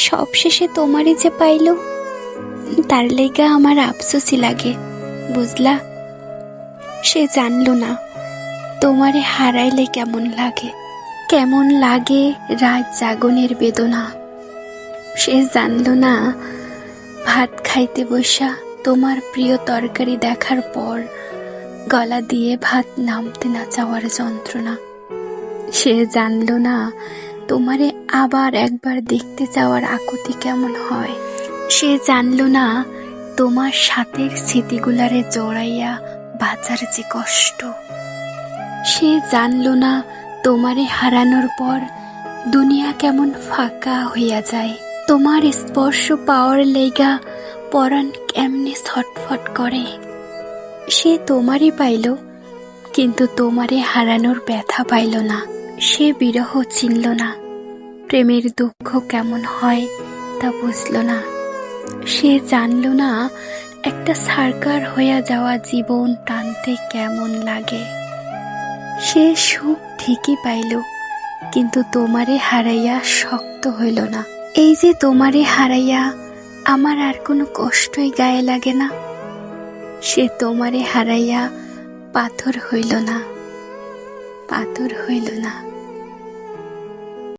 সব শেষে তোমারই যে পাইল, তার লেগা আমার আফসোসই লাগে, বুঝলা? সে জানলো না তোমারে হারাইলে কেমন লাগে, কেমন লাগে রাত জাগনের বেদনা। সে জানলো না ভাত খাইতে বসা তোমার প্রিয় তরকারি দেখার পর গলা দিয়ে ভাত নামতে না চাওয়ার যন্ত্রণা। সে জানলো না তোমারে আবার একবার দেখতে যাওয়ার আকুতি কেমন হয়। সে জানলো না তোমার সাথের স্মৃতিগুলারে জড়াইয়া বাঁচার যে কষ্ট। সে জানলো না তোমারে হারানোর পর দুনিয়া কেমন ফাঁকা হইয়া যায়। তোমার স্পর্শ পাওয়ার লেগা পরাণ কেমনে ছটফট করে। সে তোমারই পাইল, কিন্তু তোমারে হারানোর ব্যথা পাইল না। সে বিরহ চিনল না, প্রেমের দুঃখ কেমন হয় তা বুঝল না। সে জানল না একটা সার্কার হইয়া যাওয়া জীবন টানতে কেমন লাগে। সে সুখ ঠিকই পাইল, কিন্তু তোমারে হারাইয়া শক্ত হইল না। এই যে তোমারে হারাইয়া আমার আর কোনো কষ্টই গায়ে লাগে না। সে তোমারে হারাইয়া পাথর হইল না, পাথর হইল না।